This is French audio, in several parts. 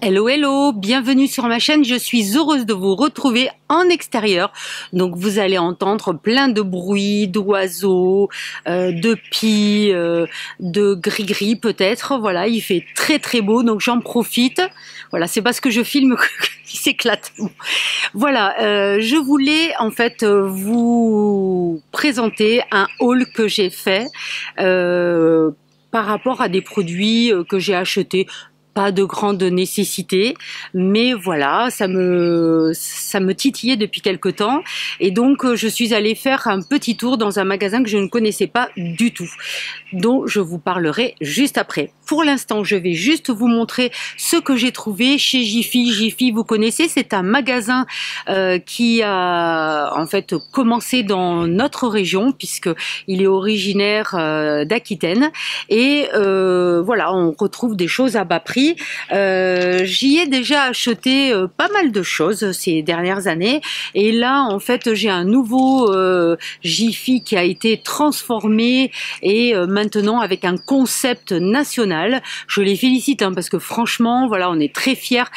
Hello, hello, bienvenue sur ma chaîne, je suis heureuse de vous retrouver en extérieur. Donc vous allez entendre plein de bruits, d'oiseaux, de pies, de gris-gris peut-être. Voilà, il fait très très beau, donc j'en profite. Voilà, c'est parce que je filme qu'il s'éclate. Bon. Voilà, je voulais en fait vous présenter un haul que j'ai fait par rapport à des produits que j'ai achetés. Pas de grande nécessité, mais voilà, ça me titillait depuis quelque temps, et donc je suis allée faire un petit tour dans un magasin que je ne connaissais pas du tout, dont je vous parlerai juste après. Pour l'instant, je vais juste vous montrer ce que j'ai trouvé chez Jiffy. Jiffy, vous connaissez, c'est un magasin qui a en fait commencé dans notre région, puisque il est originaire d'Aquitaine, et voilà, on retrouve des choses à bas prix. J'y ai déjà acheté pas mal de choses ces dernières années, et là en fait j'ai un nouveau Jiffy qui a été transformé et maintenant avec un concept national. Je les félicite parce que franchement voilà, on est très fiers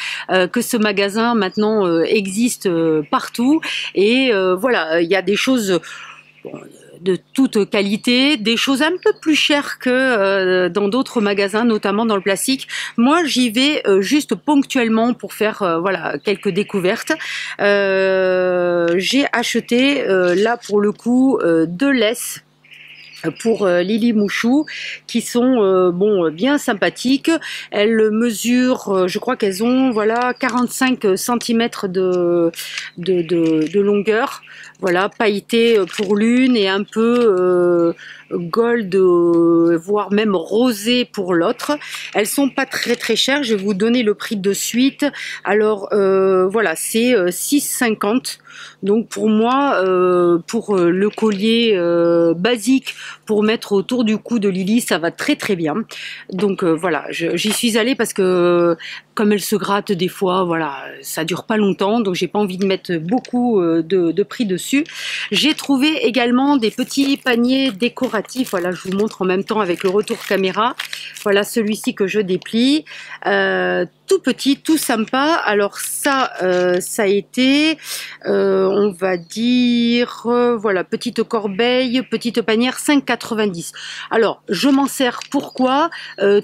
que ce magasin maintenant existe partout, et voilà, il y a des choses de toute qualité, des choses un peu plus chères que dans d'autres magasins, notamment dans le plastique. Moi, j'y vais juste ponctuellement pour faire voilà, quelques découvertes. J'ai acheté là pour le coup deux laisses pour Lily Mouchou, qui sont bon, bien sympathiques. Elles mesurent, je crois qu'elles ont voilà 45 cm de longueur, voilà, pailletées pour l'une et un peu gold, voire même rosé pour l'autre. Elles sont pas très chères, je vais vous donner le prix de suite. Alors voilà, c'est 6,50. Donc pour moi, pour le collier basique pour mettre autour du cou de Lily, ça va très bien. Donc voilà, j'y suis allée parce que comme elle se gratte des fois, voilà, ça dure pas longtemps, donc j'ai pas envie de mettre beaucoup de prix dessus. J'ai trouvé également des petits paniers décoratifs. Voilà, je vous montre en même temps avec le retour caméra. Voilà celui-ci que je déplie. Tout petit, tout sympa. Alors ça, ça a été, on va dire, voilà, petite corbeille, petite panière, 5,90. Alors, je m'en sers pourquoi?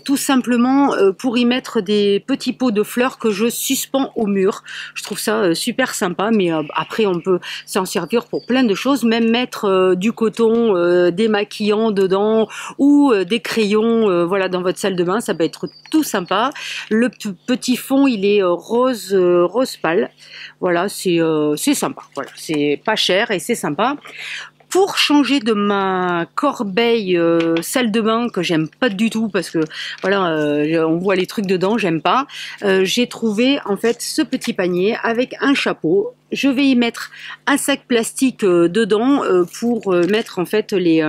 Tout simplement pour y mettre des petits pots de fleurs que je suspends au mur. Je trouve ça super sympa, mais après on peut s'en servir pour plein de choses, même mettre du coton démaquillant dedans ou des crayons, voilà, dans votre salle de bain, ça peut être tout sympa. Le petit fond, il est rose pâle. Voilà, c'est sympa. Voilà, c'est pas cher et c'est sympa. Pour changer de ma corbeille salle de bain que j'aime pas du tout parce que voilà, on voit les trucs dedans, j'aime pas. J'ai trouvé en fait ce petit panier avec un chapeau. Je vais y mettre un sac plastique dedans pour mettre en fait les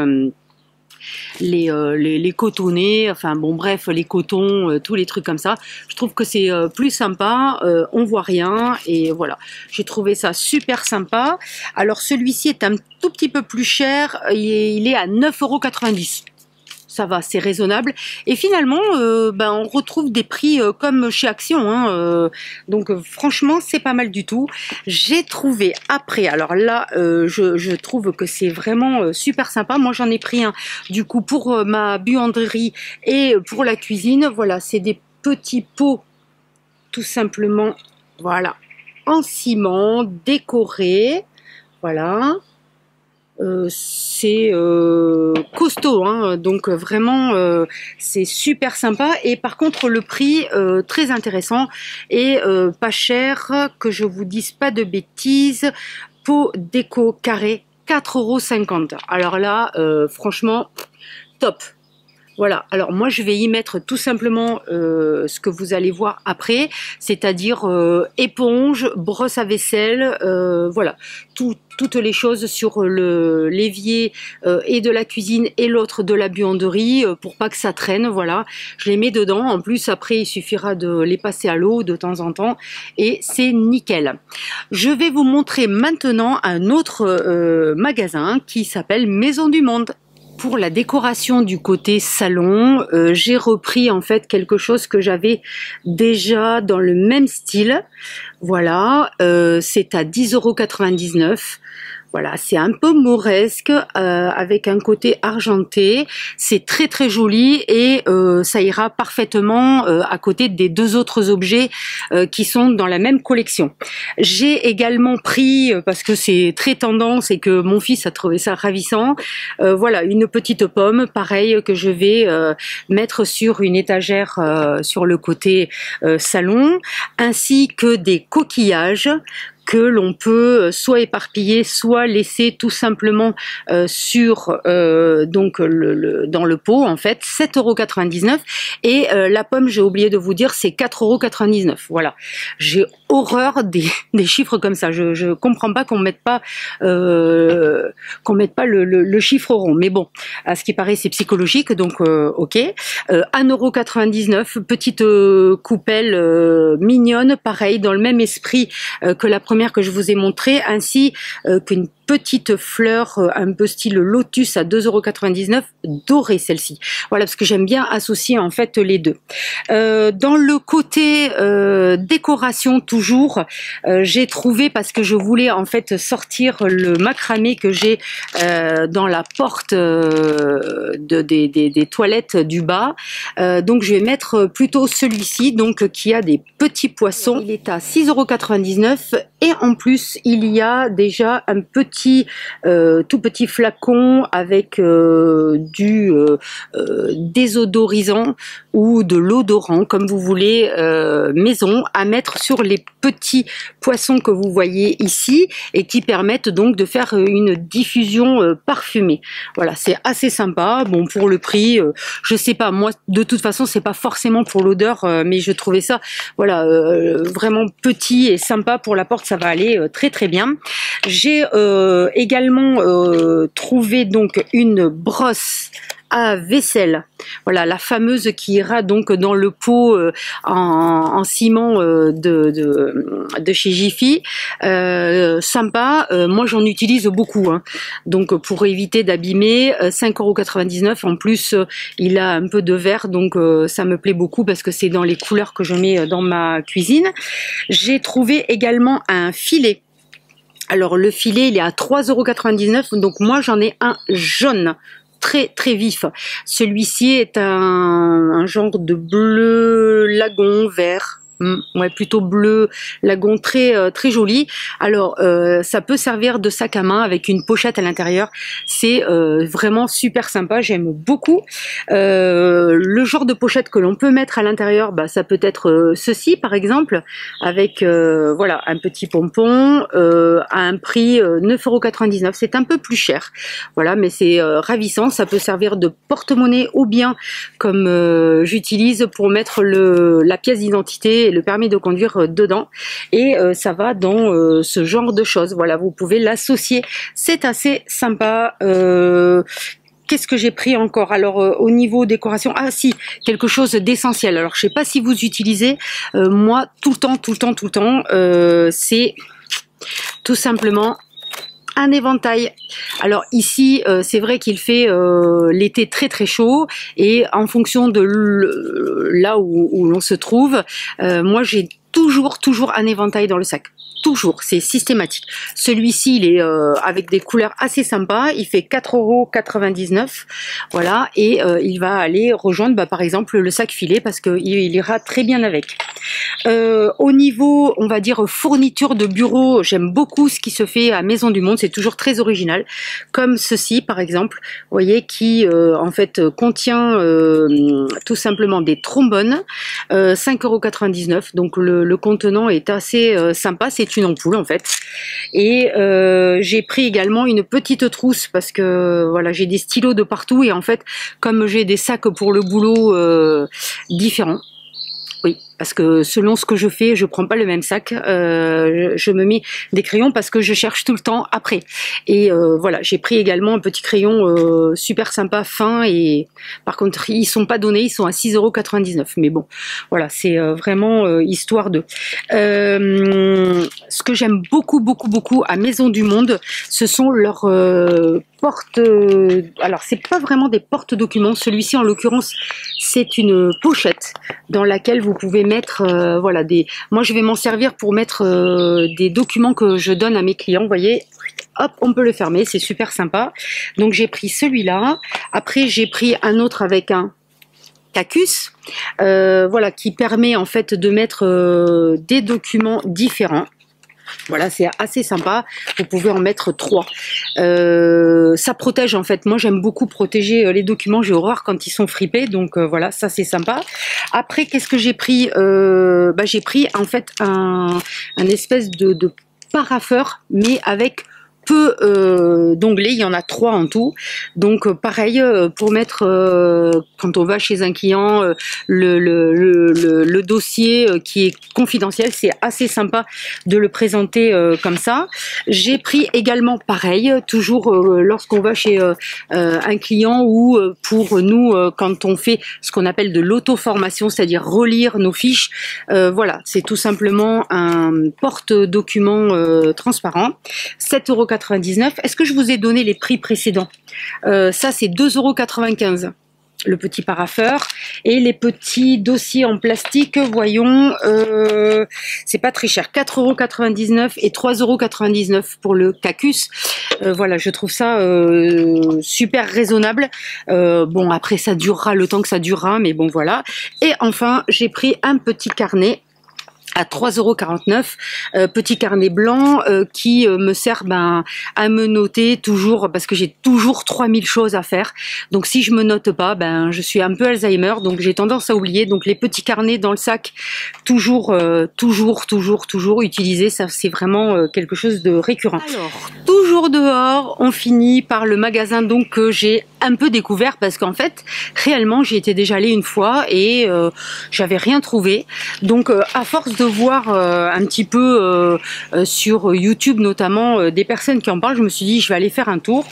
cotonnets, enfin bon bref, les cotons, tous les trucs comme ça. Je trouve que c'est plus sympa, on voit rien, et voilà, j'ai trouvé ça super sympa. Alors celui-ci est un tout petit peu plus cher, il est à 9,90 €. Ça va, c'est raisonnable. Et finalement, ben, on retrouve des prix comme chez Action. Hein, donc franchement, c'est pas mal du tout. J'ai trouvé après, alors là, je trouve que c'est vraiment super sympa. Moi, j'en ai pris un du coup pour ma buanderie et pour la cuisine. Voilà, c'est des petits pots, tout simplement, voilà, en ciment, décorés. Voilà. C'est costaud, hein, donc vraiment c'est super sympa, et par contre le prix très intéressant et pas cher, que je vous dise pas de bêtises. Pot déco carré, 4,50 €. Alors là franchement top. Voilà, alors moi je vais y mettre tout simplement ce que vous allez voir après, c'est-à-dire éponge, brosse à vaisselle, voilà, toutes les choses sur le l'évier et de la cuisine et l'autre de la buanderie, pour pas que ça traîne, voilà. Je les mets dedans, en plus après il suffira de les passer à l'eau de temps en temps et c'est nickel. Je vais vous montrer maintenant un autre magasin qui s'appelle Maison du Monde. Pour la décoration du côté salon, j'ai repris en fait quelque chose que j'avais déjà dans le même style. Voilà, c'est à 10,99 €. Voilà, c'est un peu mauresque avec un côté argenté. C'est très très joli et ça ira parfaitement à côté des deux autres objets qui sont dans la même collection. J'ai également pris, parce que c'est très tendance et que mon fils a trouvé ça ravissant, voilà, une petite pomme, pareil, que je vais mettre sur une étagère sur le côté salon, ainsi que des coquillages que l'on peut soit éparpiller, soit laisser tout simplement sur donc dans le pot, en fait, 7,99 €. Et la pomme, j'ai oublié de vous dire, c'est 4,99 €. Voilà, j'ai horreur des chiffres comme ça. Je comprends pas qu'on mette pas le chiffre rond, mais bon, à ce qui paraît c'est psychologique, donc ok. 1,99 €, petite coupelle mignonne, pareil dans le même esprit que la première que je vous ai montré, ainsi qu'une petite fleur un peu style lotus à 2,99 €, dorée celle-ci. Voilà, parce que j'aime bien associer en fait les deux. Dans le côté décoration toujours, j'ai trouvé, parce que je voulais en fait sortir le macramé que j'ai dans la porte des toilettes du bas, donc je vais mettre plutôt celui-ci, donc qui a des petits poissons. Il est à 6,99 € et en plus il y a déjà un tout petit flacon avec du désodorisant ou de l'odorant, comme vous voulez, maison, à mettre sur les petits poissons que vous voyez ici et qui permettent donc de faire une diffusion parfumée. Voilà, c'est assez sympa. Bon, pour le prix, je sais pas, moi de toute façon c'est pas forcément pour l'odeur, mais je trouvais ça, voilà, vraiment petit et sympa pour la porte, ça va aller très très bien. J'ai également trouvé donc une brosse à vaisselle, voilà, la fameuse qui ira donc dans le pot en ciment de chez Jiffy. Sympa, moi j'en utilise beaucoup, hein. Donc pour éviter d'abîmer, 5,99 €. En plus il a un peu de vert, donc ça me plaît beaucoup parce que c'est dans les couleurs que je mets dans ma cuisine. J'ai trouvé également un filet. Alors le filet il est à 3,99 €, donc moi j'en ai un jaune très très vif. Celui-ci est un genre de bleu lagon vert. Ouais, plutôt bleu lagon, très très joli. Alors ça peut servir de sac à main avec une pochette à l'intérieur. C'est vraiment super sympa, j'aime beaucoup. Le genre de pochette que l'on peut mettre à l'intérieur, bah, ça peut être ceci par exemple, avec voilà, un petit pompon à un prix 9,99 €. C'est un peu plus cher, voilà, mais c'est ravissant. Ça peut servir de porte-monnaie ou bien comme j'utilise pour mettre la pièce d'identité et le permis de conduire dedans, et ça va dans ce genre de choses. Voilà, vous pouvez l'associer, c'est assez sympa. Qu'est-ce que j'ai pris encore? Alors au niveau décoration, ah si, quelque chose d'essentiel. Alors je sais pas si vous utilisez, moi tout le temps, c'est tout simplement un éventail. Alors ici, c'est vrai qu'il fait l'été très très chaud, et en fonction de là où l'on se trouve, moi j'ai toujours un éventail dans le sac. Toujours, c'est systématique. Celui-ci, il est avec des couleurs assez sympas. Il fait 4,99 €. Voilà, et il va aller rejoindre, bah, par exemple, le sac filet, parce qu'il ira très bien avec. Au niveau, on va dire, fourniture de bureau, j'aime beaucoup ce qui se fait à Maison du Monde. C'est toujours très original, comme ceci, par exemple, vous voyez, qui en fait contient tout simplement des trombones, 5,99 €. Donc le contenant est assez sympa. C'est une ampoule en fait, et j'ai pris également une petite trousse parce que voilà, j'ai des stylos de partout, et en fait comme j'ai des sacs pour le boulot différents, oui, parce que selon ce que je fais, je prends pas le même sac. Je me mets des crayons parce que je cherche tout le temps après. Et voilà, j'ai pris également un petit crayon super sympa, fin, et par contre ils sont pas donnés, ils sont à 6,99 €. Mais bon, voilà, c'est vraiment histoire de. ce que j'aime beaucoup à Maison du Monde, ce sont leurs portes. Alors c'est pas vraiment des porte-documents. Celui-ci en l'occurrence, c'est une pochette dans laquelle vous pouvez mettre, voilà, des. Moi je vais m'en servir pour mettre des documents que je donne à mes clients. Vous voyez. Hop, on peut le fermer, c'est super sympa. Donc j'ai pris celui-là. Après j'ai pris un autre avec un Cacus, voilà, qui permet en fait de mettre des documents différents. Voilà, c'est assez sympa. Vous pouvez en mettre 3. Ça protège en fait. Moi, j'aime beaucoup protéger les documents. J'ai horreur quand ils sont fripés. Donc voilà, ça c'est sympa. Après, qu'est-ce que j'ai pris? J'ai pris en fait un espèce de parapheur, mais avec peu d'onglets, il y en a 3 en tout. Donc pareil, pour mettre, quand on va chez un client, le dossier qui est confidentiel, c'est assez sympa de le présenter comme ça. J'ai pris également pareil, toujours lorsqu'on va chez un client ou pour nous, quand on fait ce qu'on appelle de l'auto-formation, c'est-à-dire relire nos fiches. Voilà, c'est tout simplement un porte-document transparent. 7,99 €. Est-ce que je vous ai donné les prix précédents? Ça, c'est 2,95 €. Le petit parapheur et les petits dossiers en plastique, voyons, c'est pas très cher, 4,99 € et 3,99 € pour le Cacus. Voilà, je trouve ça super raisonnable. Bon, après ça durera le temps que ça durera, mais bon voilà. Et enfin, j'ai pris un petit carnet à 3,49 €, petit carnet blanc qui me sert à me noter toujours, parce que j'ai toujours 3000 choses à faire. Donc si je me note pas, je suis un peu Alzheimer, donc j'ai tendance à oublier. Donc les petits carnets dans le sac, toujours utilisés, ça c'est vraiment quelque chose de récurrent. Alors, toujours dehors, on finit par le magasin donc que j'ai un peu découvert, parce qu'en fait, réellement, j'y étais déjà allée une fois et j'avais rien trouvé. Donc à force de voir un petit peu sur YouTube notamment des personnes qui en parlent, je me suis dit je vais aller faire un tour.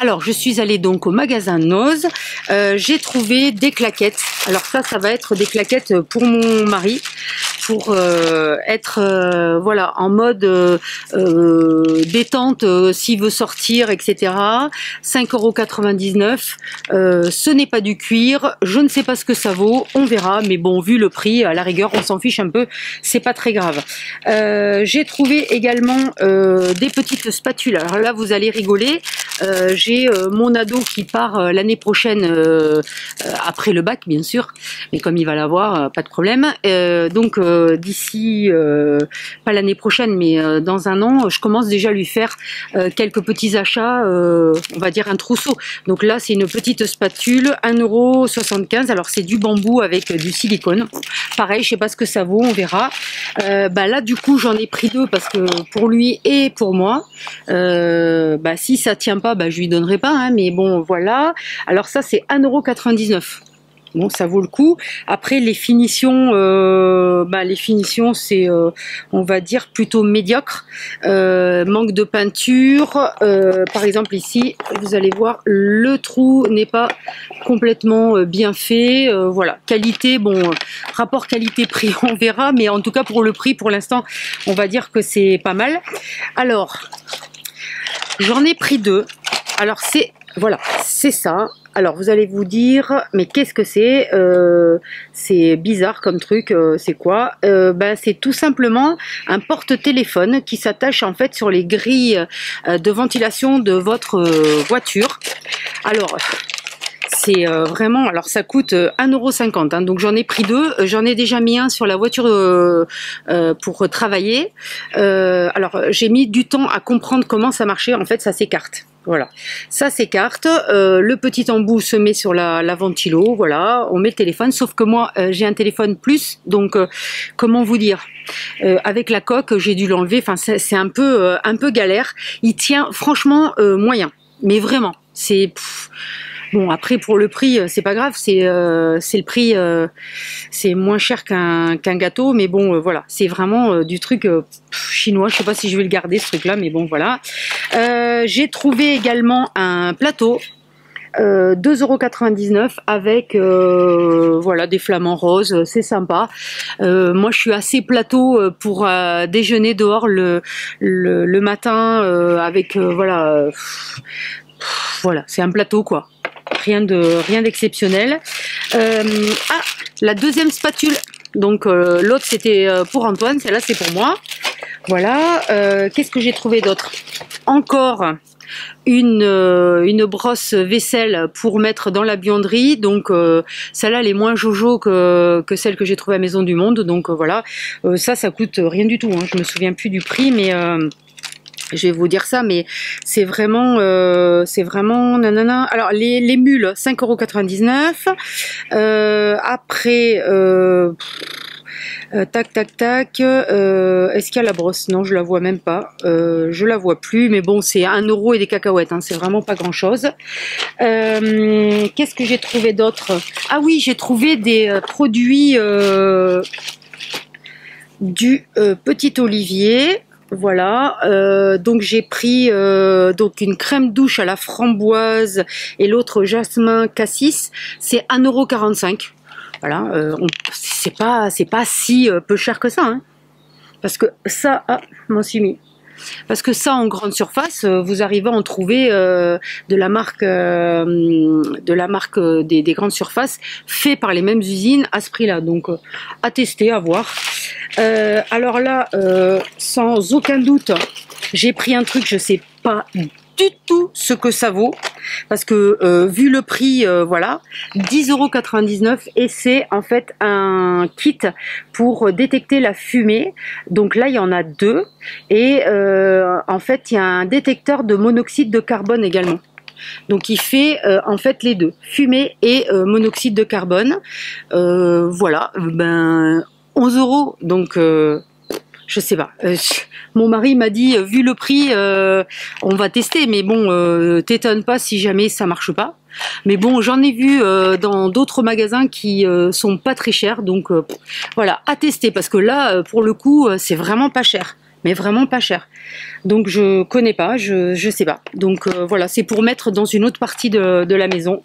Alors je suis allée donc au magasin Noz, j'ai trouvé des claquettes. Alors ça va être des claquettes pour mon mari, pour être voilà, en mode détente s'il veut sortir, etc. 5,99 €. Ce n'est pas du cuir, je ne sais pas ce que ça vaut, on verra, mais bon, vu le prix, à la rigueur, on s'en fiche un peu, c'est pas très grave. J'ai trouvé également des petites spatules. Alors là, vous allez rigoler. J'ai mon ado qui part l'année prochaine, après le bac bien sûr, mais comme il va l'avoir, pas de problème. Donc d'ici, pas l'année prochaine, mais dans un an, je commence déjà à lui faire quelques petits achats, on va dire un trousseau. Donc là, c'est une petite spatule, 1,75 €. Alors c'est du bambou avec du silicone. Pareil, je sais pas ce que ça vaut, on verra. Là, du coup, j'en ai pris 2 parce que pour lui et pour moi. Si ça tient pas, je lui donnerai pas, hein, mais bon, voilà. Alors ça, c'est 1,99 €. Bon, ça vaut le coup. Après, les finitions, c'est, on va dire, plutôt médiocre. Manque de peinture. Par exemple, ici, vous allez voir, le trou n'est pas complètement bien fait. Voilà. Qualité, bon, rapport qualité-prix, on verra. Mais en tout cas, pour le prix, pour l'instant, on va dire que c'est pas mal. Alors, j'en ai pris 2. Alors, voilà, c'est ça. Alors vous allez vous dire, mais qu'est-ce que c'est? C'est bizarre comme truc, c'est quoi? C'est tout simplement un porte-téléphone qui s'attache en fait sur les grilles de ventilation de votre voiture. Alors c'est vraiment, alors ça coûte 1,50 €, hein, donc j'en ai pris 2, j'en ai déjà mis un sur la voiture pour travailler. Alors j'ai mis du temps à comprendre comment ça marchait, en fait ça s'écarte. Voilà, ça s'écarte, le petit embout se met sur la ventilo, voilà, on met le téléphone, sauf que moi j'ai un téléphone plus, donc comment vous dire, avec la coque j'ai dû l'enlever, enfin c'est un peu galère, il tient franchement moyen, mais vraiment, c'est... Bon, après pour le prix, c'est pas grave, c'est le prix, c'est moins cher qu'un gâteau, mais bon, voilà, c'est vraiment du truc chinois. Je sais pas si je vais le garder ce truc-là, mais bon, voilà. J'ai trouvé également un plateau. 2,99 € avec voilà, des flamants roses, c'est sympa. Moi je suis assez plateau pour déjeuner dehors le matin avec voilà, voilà, c'est un plateau quoi. Rien d'exceptionnel. Ah, la deuxième spatule. Donc l'autre c'était pour Antoine, celle-là c'est pour moi. Voilà. Qu'est-ce que j'ai trouvé d'autre? Encore une brosse vaisselle pour mettre dans la buanderie. Donc celle-là elle est moins jojo que celle que j'ai trouvée à Maison du Monde. Donc voilà. Ça coûte rien du tout. Hein. Je me souviens plus du prix, mais je vais vous dire ça, mais c'est vraiment nanana. Alors les mules 5,99 €. Après tac tac tac, est-ce qu'il y a la brosse? Non, je la vois même pas, je la vois plus, mais bon, c'est 1 € et des cacahuètes, hein, c'est vraiment pas grand chose. Qu'est-ce que j'ai trouvé d'autre? Ah oui, j'ai trouvé des produits du Petit Olivier. Voilà, donc j'ai pris donc une crème douche à la framboise et l'autre jasmin cassis, c'est 1,45 €. Voilà, c'est pas si peu cher que ça, hein. Parce que ça, ah, m'en suis mis. Parce que ça, en grande surface, vous arrivez à en trouver de la marque des grandes surfaces, fait par les mêmes usines à ce prix-là. Donc, à tester, à voir. Alors là, sans aucun doute, j'ai pris un truc, je sais pas du tout ce que ça vaut, parce que vu le prix, voilà, 10,99 € et c'est en fait un kit pour détecter la fumée. Donc là il y en a deux et en fait il y a un détecteur de monoxyde de carbone également. Donc il fait en fait les deux, fumée et monoxyde de carbone. Voilà, ben 11 €, donc je sais pas. Mon mari m'a dit, vu le prix, on va tester, mais bon, t'étonne pas si jamais ça marche pas. Mais bon, j'en ai vu dans d'autres magasins qui sont pas très chers, donc voilà, à tester, parce que là, pour le coup, c'est vraiment pas cher. Mais vraiment pas cher. Donc je connais pas, je sais pas. Donc voilà, c'est pour mettre dans une autre partie de la maison.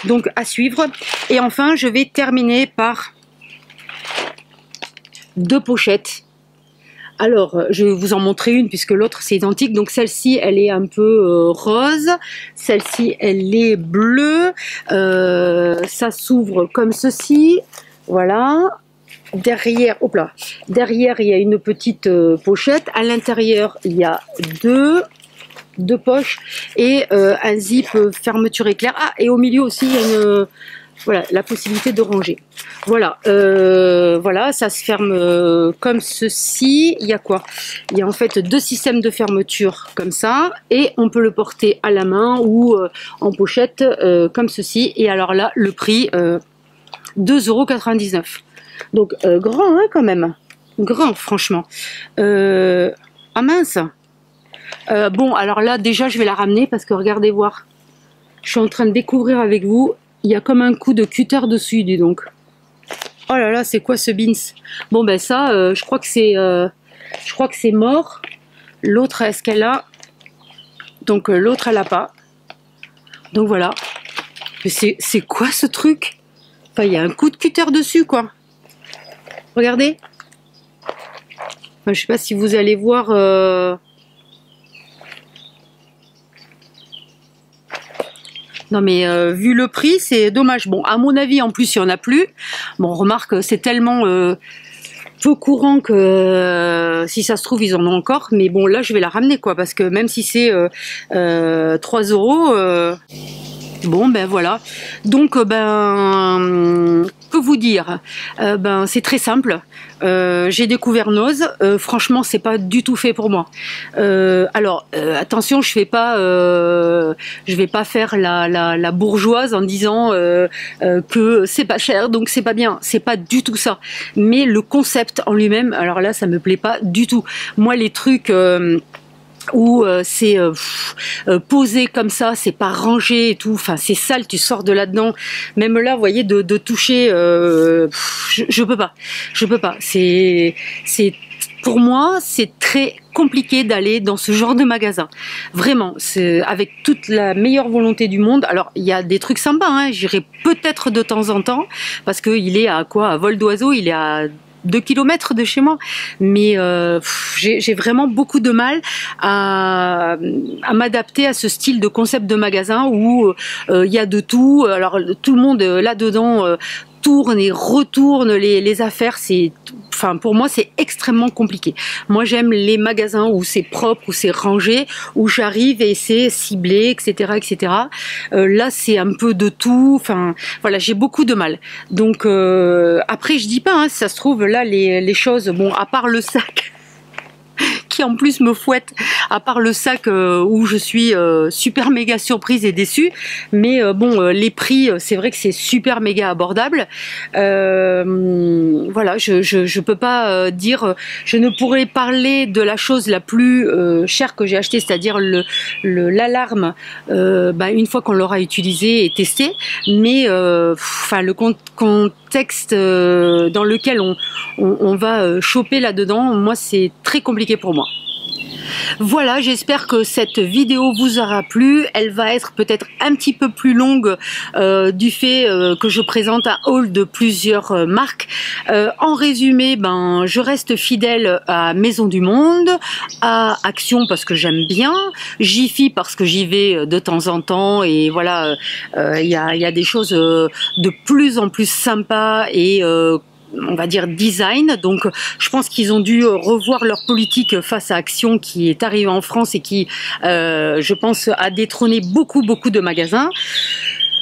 Donc à suivre. Et enfin, je vais terminer par 2 pochettes. Alors, je vais vous en montrer une puisque l'autre c'est identique. Donc celle-ci, elle est un peu rose. Celle-ci, elle est bleue. Ça s'ouvre comme ceci. Voilà. Derrière, hop là. Derrière, il y a une petite pochette. À l'intérieur, il y a deux poches et un zip fermeture éclair. Ah, et au milieu aussi, il y a une... Voilà, la possibilité de ranger. Voilà, voilà, ça se ferme comme ceci. Il y a quoi? Il y a en fait 2 systèmes de fermeture comme ça, et on peut le porter à la main ou en pochette comme ceci. Et alors là, le prix 2,99 €. Donc grand, hein, quand même. Grand, franchement. Ah mince. Bon, alors là, déjà, je vais la ramener parce que regardez voir. Je suis en train de découvrir avec vous. Il y a comme un coup de cutter dessus, dis donc. Oh là là, c'est quoi ce beans? Bon ben ça, je crois que c'est mort. L'autre, est-ce qu'elle a? Donc l'autre, elle a pas. Donc voilà. Mais c'est quoi ce truc? Enfin, il y a un coup de cutter dessus, quoi. Regardez. Enfin, je sais pas si vous allez voir. Non mais vu le prix, c'est dommage. Bon, à mon avis, en plus, il n'y en a plus. Bon, remarque, c'est tellement peu courant que si ça se trouve, ils en ont encore. Mais bon, là, je vais la ramener, quoi, parce que même si c'est 3 €, bon, ben voilà. Donc, ben, que vous dire? Ben, c'est très simple. J'ai découvert Nose. Franchement, c'est pas du tout fait pour moi. Alors, attention, je vais pas faire la bourgeoise en disant que c'est pas cher, donc c'est pas bien. C'est pas du tout ça. Mais le concept en lui-même, alors là, ça me plaît pas du tout. Moi, les trucs où c'est posé comme ça, c'est pas rangé et tout, enfin c'est sale, tu sors de là-dedans, même là vous voyez de toucher, je peux pas, c'est pour moi c'est très compliqué d'aller dans ce genre de magasin. Vraiment, c'est avec toute la meilleure volonté du monde. Alors, il y a des trucs sympas, hein, j'irai peut-être de temps en temps, parce qu'il est à quoi? À vol d'oiseau, il est à 2 kilomètres de chez moi, mais j'ai vraiment beaucoup de mal à m'adapter à ce style de concept de magasin où il y a de tout. Alors tout le monde là-dedans tourne et retourne les affaires. Enfin, pour moi, c'est extrêmement compliqué. Moi, j'aime les magasins où c'est propre, où c'est rangé, où j'arrive et c'est ciblé, etc., etc. Là, c'est un peu de tout. Enfin, voilà, j'ai beaucoup de mal. Donc, après, je dis pas, hein, si ça se trouve, là, les choses, bon, à part le sac, qui en plus me fouette, à part le sac où je suis super méga surprise et déçue, mais bon, les prix, c'est vrai que c'est super méga abordable. Voilà, je peux pas dire, je ne pourrais parler de la chose la plus chère que j'ai achetée, c'est-à-dire l'alarme, une fois qu'on l'aura utilisée et testée, mais enfin le contexte dans lequel on va choper là-dedans, moi c'est très compliqué pour moi. Voilà, j'espère que cette vidéo vous aura plu. Elle va être peut-être un petit peu plus longue du fait que je présente un haul de plusieurs marques. En résumé, je reste fidèle à Maison du Monde, à Action parce que j'aime bien, Jiffy parce que j'y vais de temps en temps et voilà, il y a des choses de plus en plus sympas et on va dire design, donc je pense qu'ils ont dû revoir leur politique face à Action qui est arrivée en France et qui, je pense, a détrôné beaucoup de magasins.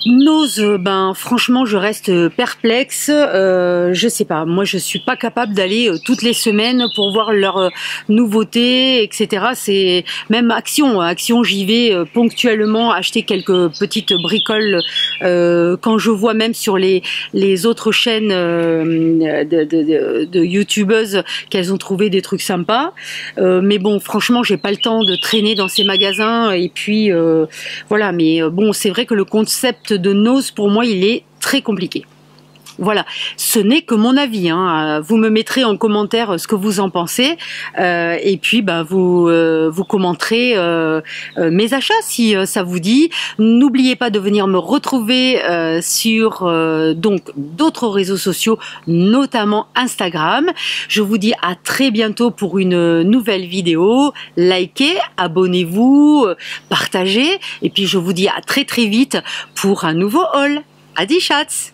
Nose, franchement je reste perplexe, je sais pas, moi je suis pas capable d'aller toutes les semaines pour voir leurs nouveautés, etc. C'est même Action j'y vais ponctuellement acheter quelques petites bricoles quand je vois même sur les autres chaînes de youtubeuses qu'elles ont trouvé des trucs sympas, mais bon franchement j'ai pas le temps de traîner dans ces magasins et puis voilà, mais bon c'est vrai que le concept de Nose pour moi il est très compliqué. Voilà, ce n'est que mon avis, hein. Vous me mettrez en commentaire ce que vous en pensez et puis vous commenterez mes achats si ça vous dit. N'oubliez pas de venir me retrouver sur donc d'autres réseaux sociaux, notamment Instagram. Je vous dis à très bientôt pour une nouvelle vidéo. Likez, abonnez-vous, partagez et puis je vous dis à très vite pour un nouveau haul. Adi Schatz!